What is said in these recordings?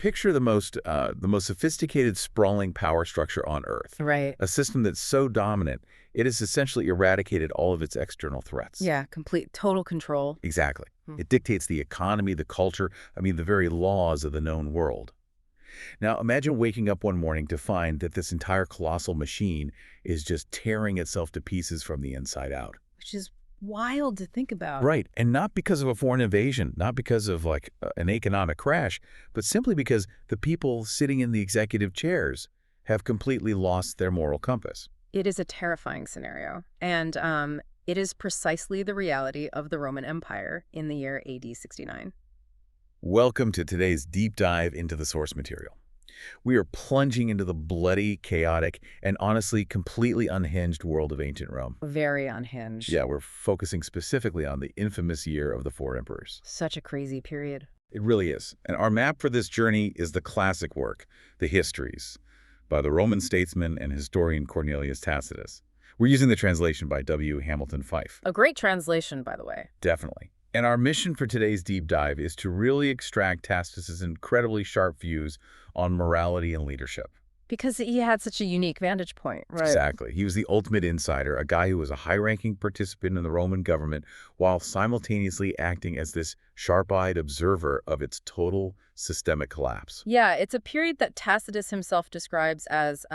picture the most sophisticated, sprawling power structure on Earth. Right. A system that's so dominant, it has essentially eradicated all of its external threats. Yeah, complete, total control. Exactly. It dictates the economy, the culture, the very laws of the known world. Now, imagine waking up one morning to find that this entire colossal machine is just tearing itself to pieces from the inside out. Which is wild to think about. Right. And not because of a foreign invasion, not because of an economic crash, but simply because the people sitting in the executive chairs have completely lost their moral compass. It is a terrifying scenario. And it is precisely the reality of the Roman Empire in the year AD 69. Welcome to today's deep dive into the source material. We are plunging into the bloody, chaotic, and honestly completely unhinged world of ancient Rome. Very unhinged. Yeah, we're focusing specifically on the infamous year of the four emperors. Such a crazy period. It really is. And our map for this journey is the classic work, the Histories, by the Roman statesman and historian Cornelius Tacitus. We're using the translation by W. Hamilton Fyfe. A great translation, by the way. Definitely. And our mission for today's deep dive is to really extract Tacitus's incredibly sharp views on morality and leadership. Because he had such a unique vantage point, right? Exactly. He was the ultimate insider, a guy who was a high-ranking participant in the Roman government while simultaneously acting as this sharp-eyed observer of its total systemic collapse. Yeah, it's a period that Tacitus himself describes as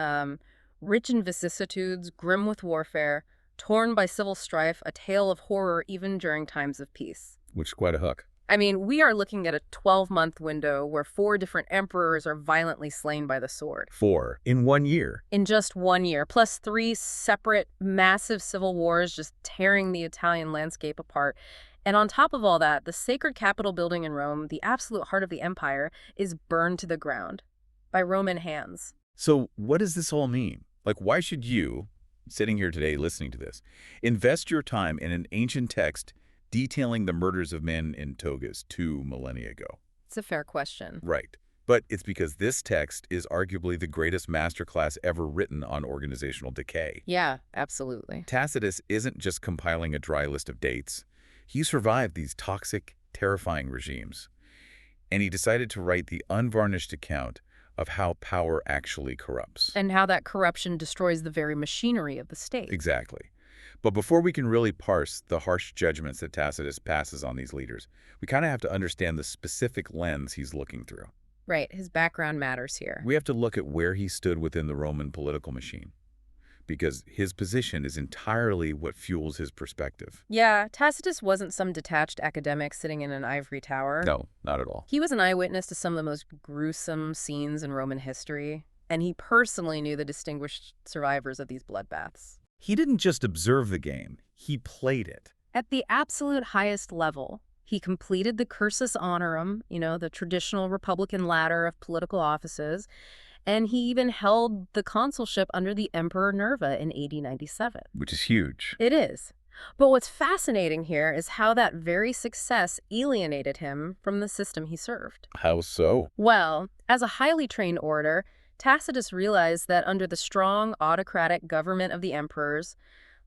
rich in vicissitudes, grim with warfare, torn by civil strife, a tale of horror even during times of peace. Which is quite a hook. I mean, we are looking at a 12-month window where 4 different emperors are violently slain by the sword. 4 in 1 year. In just 1 year, plus 3 separate massive civil wars just tearing the Italian landscape apart. And on top of all that, the sacred Capitol building in Rome, the absolute heart of the empire, is burned to the ground by Roman hands. So what does this all mean? Why should you, sitting here today listening to this, invest your time in an ancient text detailing the murders of men in togas 2 millennia ago? It's a fair question. Right. But it's because this text is arguably the greatest masterclass ever written on organizational decay. Yeah, absolutely. Tacitus isn't just compiling a dry list of dates. He survived these toxic, terrifying regimes. And he decided to write the unvarnished account of how power actually corrupts. And how that corruption destroys the very machinery of the state. Exactly. But before we can really parse the harsh judgments that Tacitus passes on these leaders, we kind of have to understand the specific lens he's looking through. Right, his background matters here. We have to look at where he stood within the Roman political machine, because his position is entirely what fuels his perspective. Yeah, Tacitus wasn't some detached academic sitting in an ivory tower. No, not at all. He was an eyewitness to some of the most gruesome scenes in Roman history, and he personally knew the distinguished survivors of these bloodbaths. He didn't just observe the game, he played it. At the absolute highest level, he completed the cursus honorum, the traditional Republican ladder of political offices, and he even held the consulship under the Emperor Nerva in AD 97. Which is huge. It is. But what's fascinating here is how that very success alienated him from the system he served. How so? Well, as a highly trained orator, Tacitus realized that under the strong autocratic government of the emperors,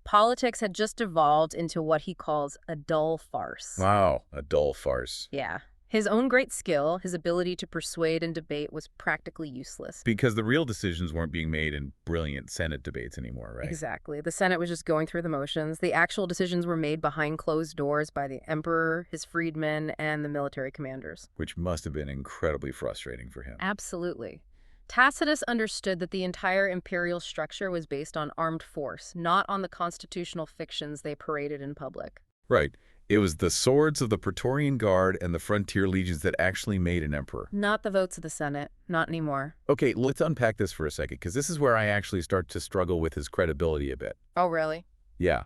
politics had just evolved into what he calls a dull farce. Wow, a dull farce. Yeah. His own great skill, his ability to persuade and debate, was practically useless. Because the real decisions weren't being made in brilliant Senate debates anymore, right? Exactly. The Senate was just going through the motions. The actual decisions were made behind closed doors by the emperor, his freedmen, and the military commanders. Which must have been incredibly frustrating for him. Absolutely. Tacitus understood that the entire imperial structure was based on armed force, not on the constitutional fictions they paraded in public. Right. It was the swords of the Praetorian Guard and the frontier legions that actually made an emperor. Not the votes of the Senate. Not anymore. Okay, let's unpack this for a second, because this is where I actually start to struggle with his credibility a bit. Oh, really? Yeah.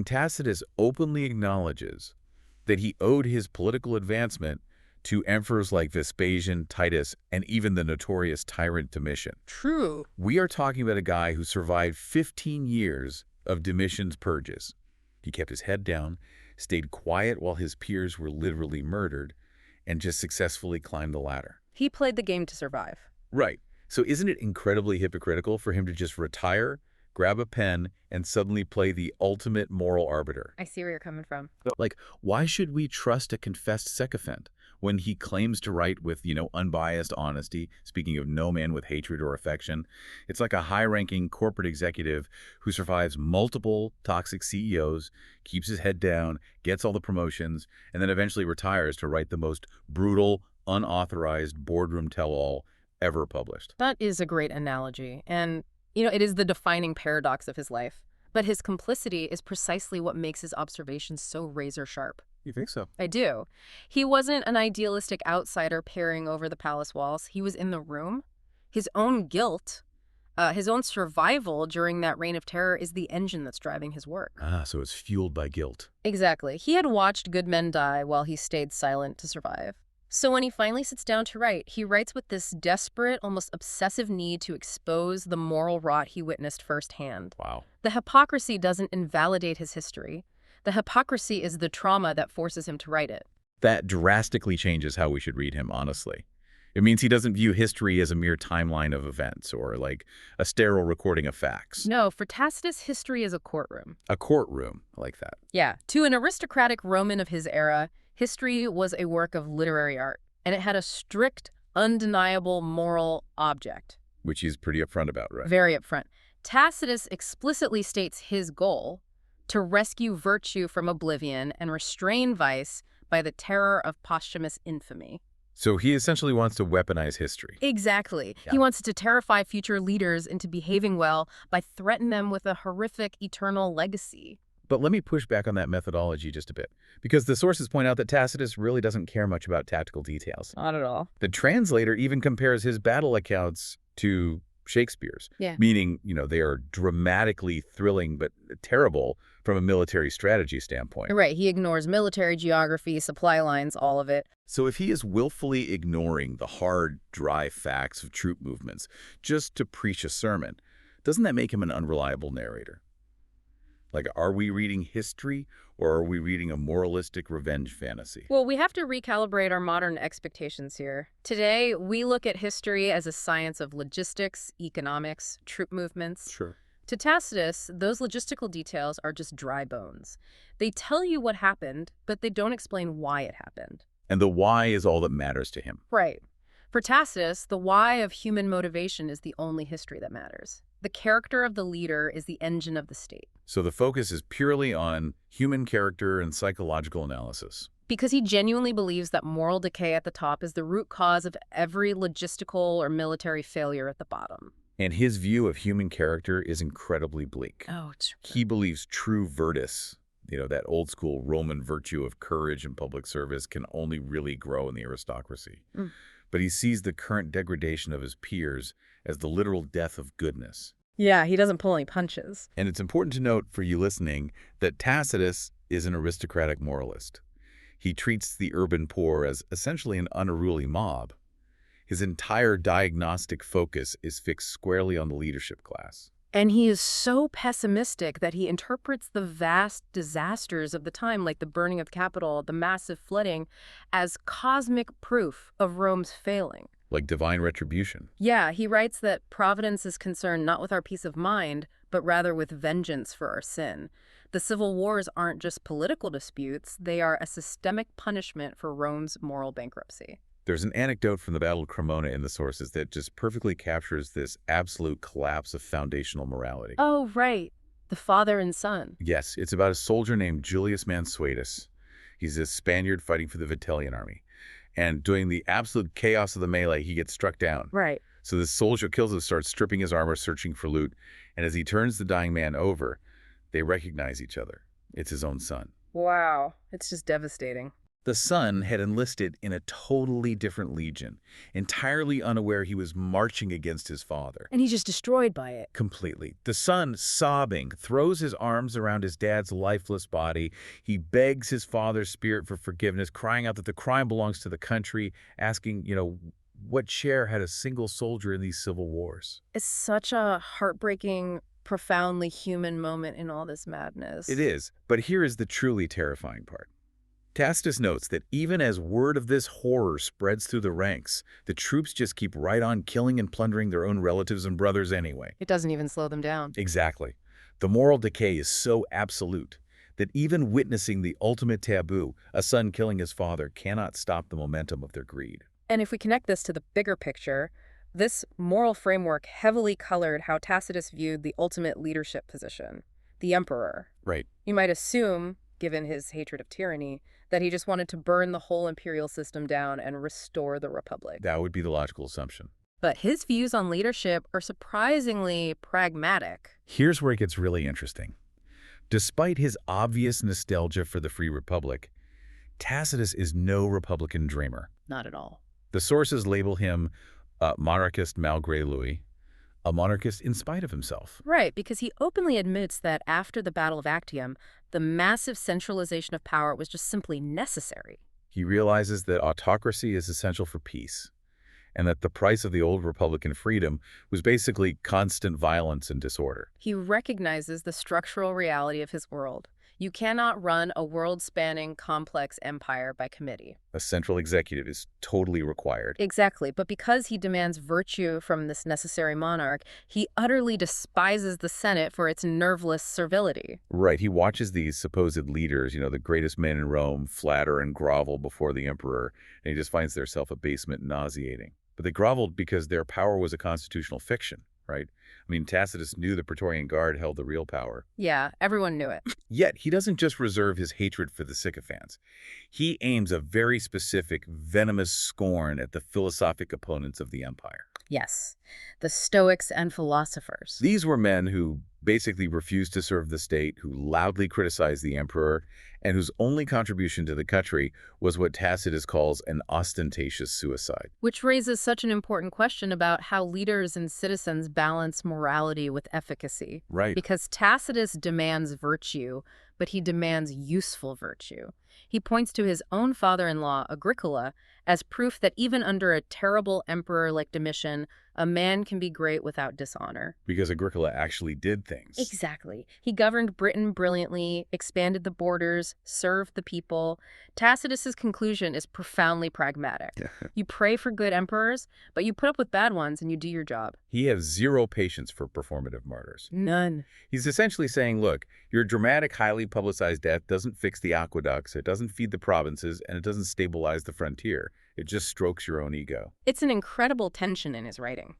Tacitus openly acknowledges that he owed his political advancement to emperors like Vespasian, Titus, and even the notorious tyrant Domitian. True. We are talking about a guy who survived 15 years of Domitian's purges. He kept his head down, stayed quiet while his peers were literally murdered, and just successfully climbed the ladder. He played the game to survive. Right. So isn't it incredibly hypocritical for him to just retire, grab a pen, and suddenly play the ultimate moral arbiter? I see where you're coming from. Why should we trust a confessed sycophant? when he claims to write with, unbiased honesty, speaking of no man with hatred or affection. It's like a high-ranking corporate executive who survives multiple toxic CEOs, keeps his head down, gets all the promotions, and then eventually retires to write the most brutal, unauthorized boardroom tell-all ever published. That is a great analogy. And, it is the defining paradox of his life. But his complicity is precisely what makes his observations so razor sharp. You think so? I do. He wasn't an idealistic outsider peering over the palace walls. He was in the room. His own guilt, his own survival during that reign of terror is the engine that's driving his work. So it's fueled by guilt. Exactly. He had watched good men die while he stayed silent to survive. So when he finally sits down to write, he writes with this desperate, almost obsessive need to expose the moral rot he witnessed firsthand. Wow. The hypocrisy doesn't invalidate his history. The hypocrisy is the trauma that forces him to write it. That drastically changes how we should read him, honestly. It means he doesn't view history as a mere timeline of events or like a sterile recording of facts. No, for Tacitus, history is a courtroom. A courtroom, I like that. Yeah, to an aristocratic Roman of his era, history was a work of literary art, and it had a strict, undeniable moral object. Which he's pretty upfront about, right? Very upfront. Tacitus explicitly states his goal: to rescue virtue from oblivion and restrain vice by the terror of posthumous infamy. So he essentially wants to weaponize history. Exactly. Yeah. He wants to terrify future leaders into behaving well by threatening them with a horrific eternal legacy. But let me push back on that methodology just a bit, because the sources point out that Tacitus really doesn't care much about tactical details. Not at all. The translator even compares his battle accounts to Shakespeare's, Yeah. meaning, they are dramatically thrilling but terrible from a military strategy standpoint. Right. He ignores military geography, supply lines, all of it. So if he is willfully ignoring the hard, dry facts of troop movements just to preach a sermon, doesn't that make him an unreliable narrator? Like, are we reading history or are we reading a moralistic revenge fantasy? Well, we have to recalibrate our modern expectations here. Today, we look at history as a science of logistics, economics, troop movements. Sure. To Tacitus, those logistical details are just dry bones. They tell you what happened, but they don't explain why it happened. And the why is all that matters to him. Right. For Tacitus, the why of human motivation is the only history that matters. The character of the leader is the engine of the state. So the focus is purely on human character and psychological analysis. Because he genuinely believes that moral decay at the top is the root cause of every logistical or military failure at the bottom. And his view of human character is incredibly bleak. Oh, it's... He believes true virtus, that old school Roman virtue of courage and public service, can only really grow in the aristocracy. But he sees the current degradation of his peers as the literal death of goodness. Yeah, he doesn't pull any punches. And it's important to note for you listening that Tacitus is an aristocratic moralist. He treats the urban poor as essentially an unruly mob. His entire diagnostic focus is fixed squarely on the leadership class. And he is so pessimistic that he interprets the vast disasters of the time, like the burning of the Capitol, the massive flooding, as cosmic proof of Rome's failing. Like divine retribution. Yeah, he writes that providence is concerned not with our peace of mind, but rather with vengeance for our sin. The civil wars aren't just political disputes, they are a systemic punishment for Rome's moral bankruptcy. There's an anecdote from the Battle of Cremona in the sources that just perfectly captures this absolute collapse of foundational morality. Oh, right. The father and son. Yes, it's about a soldier named Julius Mansuetus. He's a Spaniard fighting for the Vitellian army. And during the absolute chaos of the melee, he gets struck down. Right. So this soldier kills him, starts stripping his armor, searching for loot. And as he turns the dying man over, they recognize each other. It's his own son. Wow. It's just devastating. The son had enlisted in a totally different legion, entirely unaware he was marching against his father. And he's just destroyed by it. Completely. The son, sobbing, throws his arms around his dad's lifeless body. He begs his father's spirit for forgiveness, crying out that the crime belongs to the country, asking, what share had a single soldier in these civil wars? It's such a heartbreaking, profoundly human moment in all this madness. It is, but here is the truly terrifying part. Tacitus notes that even as word of this horror spreads through the ranks, the troops just keep right on killing and plundering their own relatives and brothers anyway. It doesn't even slow them down. Exactly. The moral decay is so absolute that even witnessing the ultimate taboo, a son killing his father, cannot stop the momentum of their greed. And if we connect this to the bigger picture, this moral framework heavily colored how Tacitus viewed the ultimate leadership position, the emperor. Right. You might assume, given his hatred of tyranny, that he just wanted to burn the whole imperial system down and restore the republic. That would be the logical assumption. But his views on leadership are surprisingly pragmatic. Here's where it gets really interesting. Despite his obvious nostalgia for the Free Republic, Tacitus is no Republican dreamer. Not at all. The sources label him a monarchist malgré lui, a monarchist in spite of himself. Right, because he openly admits that after the Battle of Actium, the massive centralization of power was just simply necessary. He realizes that autocracy is essential for peace, and that the price of the old Republican freedom was basically constant violence and disorder. He recognizes the structural reality of his world. You cannot run a world-spanning, complex empire by committee. A central executive is totally required. Exactly, but because he demands virtue from this necessary monarch, he utterly despises the Senate for its nerveless servility. Right, he watches these supposed leaders, the greatest men in Rome, flatter and grovel before the emperor, and he just finds their self-abasement nauseating. But they groveled because their power was a constitutional fiction, right? I mean, Tacitus knew the Praetorian Guard held the real power. Yeah, everyone knew it. Yet, he doesn't just reserve his hatred for the sycophants. He aims a very specific, venomous scorn at the philosophic opponents of the empire. Yes, the Stoics and philosophers. These were men who basically refused to serve the state, who loudly criticized the emperor, and whose only contribution to the country was what Tacitus calls an ostentatious suicide. Which raises such an important question about how leaders and citizens balance morality with efficacy. Right. Because Tacitus demands virtue, but he demands useful virtue. He points to his own father-in-law, Agricola, as proof that even under a terrible emperor like Domitian, a man can be great without dishonor. Because Agricola actually did things. Exactly. He governed Britain brilliantly, expanded the borders, served the people. Tacitus's conclusion is profoundly pragmatic. You pray for good emperors, but you put up with bad ones and you do your job. He has zero patience for performative martyrs. None. He's essentially saying, look, your dramatic, highly publicized death doesn't fix the aqueducts, it doesn't feed the provinces, and it doesn't stabilize the frontier. It just strokes your own ego. It's an incredible tension in his writing.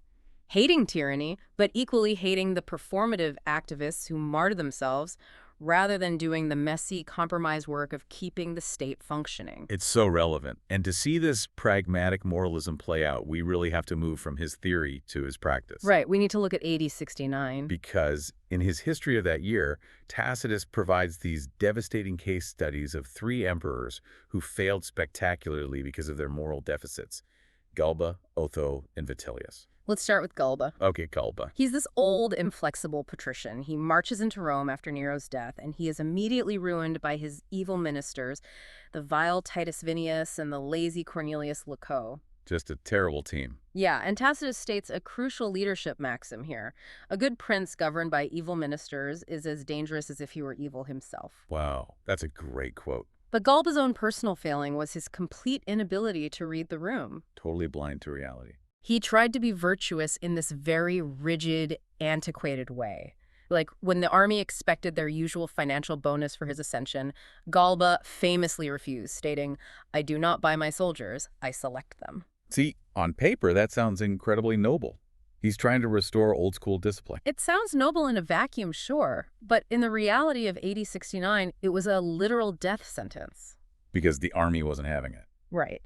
Hating tyranny, but equally hating the performative activists who martyr themselves rather than doing the messy, compromised work of keeping the state functioning. It's so relevant. And to see this pragmatic moralism play out, we really have to move from his theory to his practice. Right, we need to look at AD 69. Because in his history of that year, Tacitus provides these devastating case studies of 3 emperors who failed spectacularly because of their moral deficits: Galba, Otho, and Vitellius. Let's start with Galba. Okay, Galba. He's this old, inflexible patrician. He marches into Rome after Nero's death, and he is immediately ruined by his evil ministers, the vile Titus Vinius and the lazy Cornelius Luco. Just a terrible team. Yeah, and Tacitus states a crucial leadership maxim here. A good prince governed by evil ministers is as dangerous as if he were evil himself. Wow, that's a great quote. But Galba's own personal failing was his complete inability to read the room. Totally blind to reality. He tried to be virtuous in this very rigid, antiquated way. Like, when the army expected their usual financial bonus for his ascension, Galba famously refused, stating, "I do not buy my soldiers, I select them." See, on paper, that sounds incredibly noble. He's trying to restore old-school discipline. It sounds noble in a vacuum, sure, but in the reality of AD 69, it was a literal death sentence. Because the army wasn't having it. Right.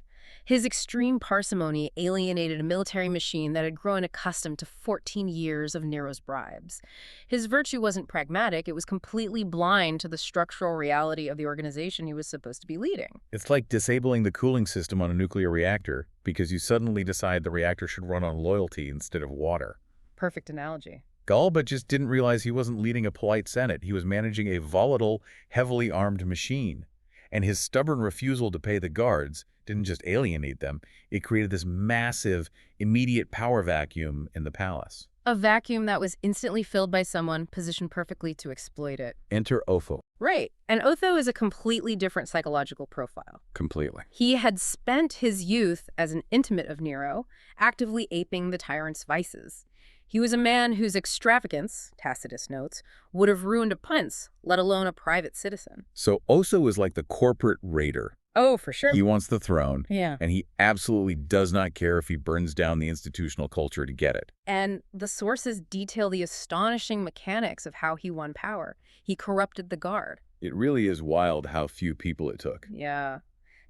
His extreme parsimony alienated a military machine that had grown accustomed to 14 years of Nero's bribes. His virtue wasn't pragmatic, it was completely blind to the structural reality of the organization he was supposed to be leading. It's like disabling the cooling system on a nuclear reactor because you suddenly decide the reactor should run on loyalty instead of water. Perfect analogy. Galba just didn't realize he wasn't leading a polite Senate. He was managing a volatile, heavily armed machine. And his stubborn refusal to pay the guards didn't just alienate them, it created this massive, immediate power vacuum in the palace. A vacuum that was instantly filled by someone positioned perfectly to exploit it. Enter Otho. Right. And Otho is a completely different psychological profile. Completely. He had spent his youth as an intimate of Nero, actively aping the tyrant's vices. He was a man whose extravagance, Tacitus notes, would have ruined a prince, let alone a private citizen. So Otho is like the corporate raider. Oh, for sure. He wants the throne, Yeah. and he absolutely does not care if he burns down the institutional culture to get it. And the sources detail the astonishing mechanics of how he won power. He corrupted the guard. It really is wild how few people it took. Yeah.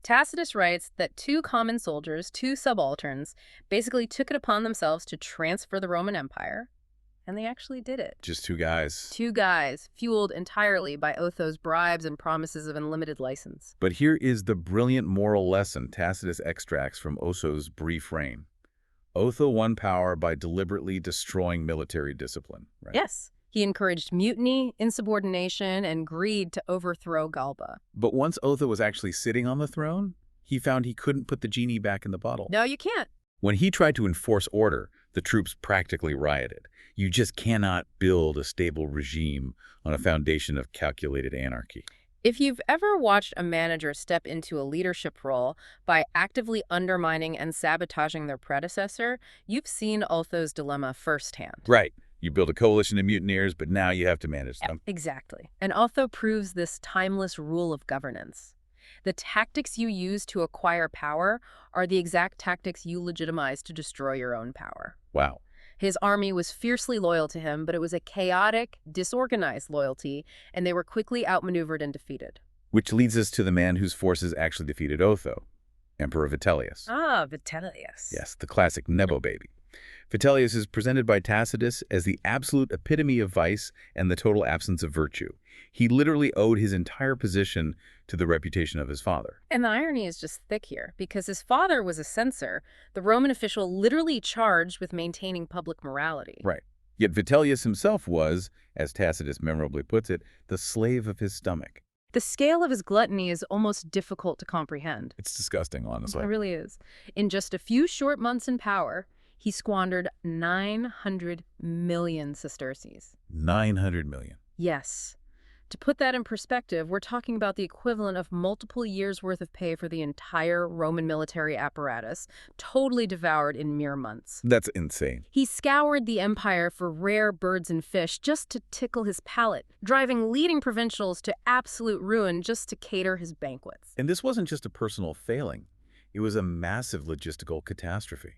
Tacitus writes that two common soldiers, two subalterns, basically took it upon themselves to transfer the Roman Empire, and they actually did it. Just two guys. Two guys, fueled entirely by Otho's bribes and promises of unlimited license. But here is the brilliant moral lesson Tacitus extracts from Otho's brief reign. Otho won power by deliberately destroying military discipline, right? Yes. He encouraged mutiny, insubordination, and greed to overthrow Galba. But once Otho was actually sitting on the throne, he found he couldn't put the genie back in the bottle. No, you can't. When he tried to enforce order, the troops practically rioted. You just cannot build a stable regime on a foundation of calculated anarchy. If you've ever watched a manager step into a leadership role by actively undermining and sabotaging their predecessor, you've seen Otho's dilemma firsthand. Right. You build a coalition of mutineers, but now you have to manage them. Exactly. And Otho proves this timeless rule of governance. The tactics you use to acquire power are the exact tactics you legitimize to destroy your own power. Wow. His army was fiercely loyal to him, but it was a chaotic, disorganized loyalty, and they were quickly outmaneuvered and defeated. Which leads us to the man whose forces actually defeated Otho, Emperor Vitellius. Ah, Vitellius. Yes, the classic Nebo baby. Vitellius is presented by Tacitus as the absolute epitome of vice and the total absence of virtue. He literally owed his entire position to the reputation of his father. And the irony is just thick here, because his father was a censor, the Roman official literally charged with maintaining public morality. Right. Yet Vitellius himself was, as Tacitus memorably puts it, the slave of his stomach. The scale of his gluttony is almost difficult to comprehend. It's disgusting, honestly. It really is. In just a few short months in power, he squandered 900 million sesterces. 900 million. Yes. To put that in perspective, we're talking about the equivalent of multiple years' worth of pay for the entire Roman military apparatus, totally devoured in mere months. That's insane. He scoured the empire for rare birds and fish just to tickle his palate, driving leading provincials to absolute ruin just to cater his banquets. And this wasn't just a personal failing. It was a massive logistical catastrophe.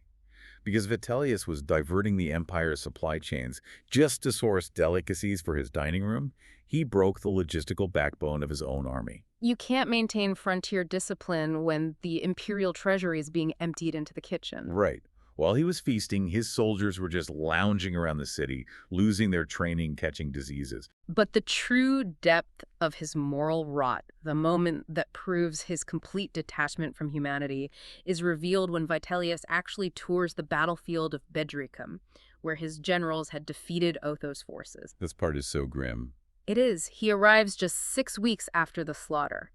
Because Vitellius was diverting the empire's supply chains just to source delicacies for his dining room, he broke the logistical backbone of his own army. You can't maintain frontier discipline when the imperial treasury is being emptied into the kitchen. Right. While he was feasting, his soldiers were just lounging around the city, losing their training, catching diseases. But the true depth of his moral rot, the moment that proves his complete detachment from humanity, is revealed when Vitellius actually tours the battlefield of Bedricum, where his generals had defeated Otho's forces. This part is so grim. It is. He arrives just 6 weeks after the slaughter.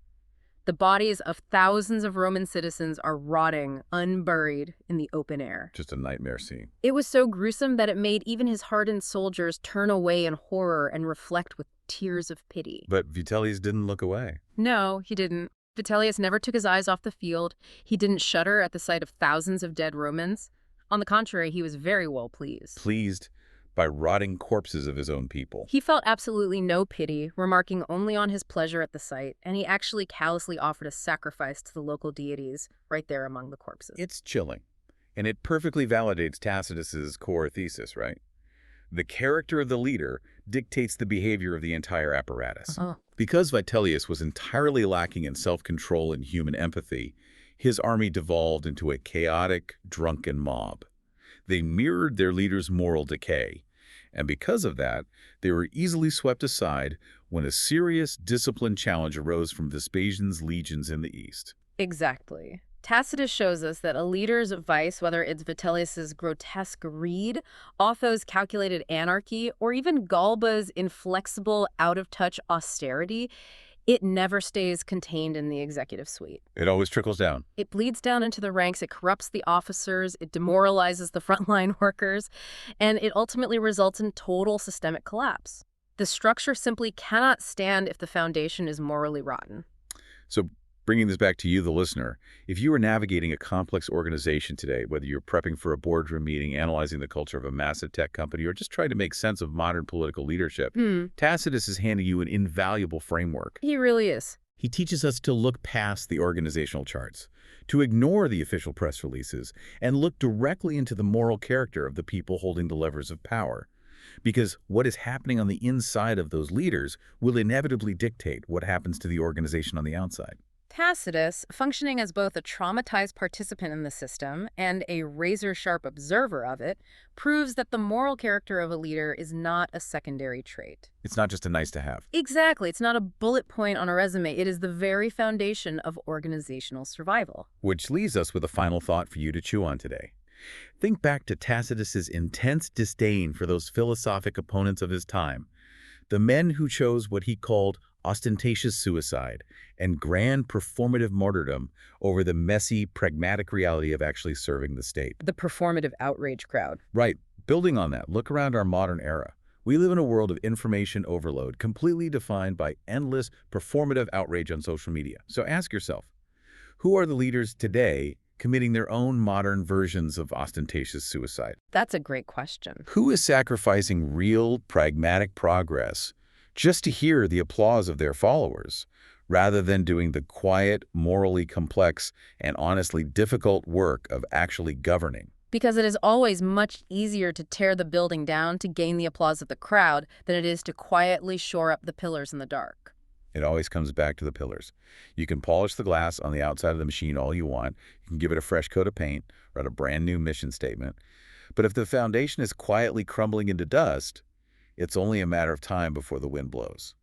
The bodies of thousands of Roman citizens are rotting, unburied, in the open air. Just a nightmare scene. It was so gruesome that it made even his hardened soldiers turn away in horror and reflect with tears of pity. But Vitellius didn't look away. No, he didn't. Vitellius never took his eyes off the field. He didn't shudder at the sight of thousands of dead Romans. On the contrary, he was very well pleased. Pleased by rotting corpses of his own people. He felt absolutely no pity, remarking only on his pleasure at the sight, and he actually callously offered a sacrifice to the local deities right there among the corpses. It's chilling, and it perfectly validates Tacitus's core thesis, right? The character of the leader dictates the behavior of the entire apparatus. Because Vitellius was entirely lacking in self-control and human empathy, his army devolved into a chaotic, drunken mob. They mirrored their leader's moral decay, and because of that, they were easily swept aside when a serious discipline challenge arose from Vespasian's legions in the east. Exactly. Tacitus shows us that a leader's vice, whether it's Vitellius's grotesque greed, Otho's calculated anarchy, or even Galba's inflexible, out-of-touch austerity, it never stays contained in the executive suite. It always trickles down. It bleeds down into the ranks, it corrupts the officers, it demoralizes the frontline workers, and it ultimately results in total systemic collapse. The structure simply cannot stand if the foundation is morally rotten. So Bringing this back to you, the listener, if you were navigating a complex organization today, whether you're prepping for a boardroom meeting, analyzing the culture of a massive tech company, or just trying to make sense of modern political leadership, Hmm, Tacitus is handing you an invaluable framework. he really is. He teaches us to look past the organizational charts, to ignore the official press releases, and look directly into the moral character of the people holding the levers of power. Because what is happening on the inside of those leaders will inevitably dictate what happens to the organization on the outside. Tacitus, functioning as both a traumatized participant in the system and a razor-sharp observer of it, proves that the moral character of a leader is not a secondary trait. It's not just a nice to have. Exactly. It's not a bullet point on a resume. It is the very foundation of organizational survival. Which leaves us with a final thought for you to chew on today. Think back to Tacitus's intense disdain for those philosophic opponents of his time, the men who chose what he called ostentatious suicide and grand performative martyrdom over the messy, pragmatic reality of actually serving the state. The performative outrage crowd. Right. Building on that, look around our modern era. We live in a world of information overload, completely defined by endless performative outrage on social media. So ask yourself, who are the leaders today committing their own modern versions of ostentatious suicide? That's a great question. Who is sacrificing real, pragmatic progress just to hear the applause of their followers, rather than doing the quiet, morally complex, and honestly difficult work of actually governing? Because it is always much easier to tear the building down to gain the applause of the crowd than it is to quietly shore up the pillars in the dark. It always comes back to the pillars. You can polish the glass on the outside of the machine all you want. You can give it a fresh coat of paint, write a brand new mission statement. But if the foundation is quietly crumbling into dust, it's only a matter of time before the wind blows.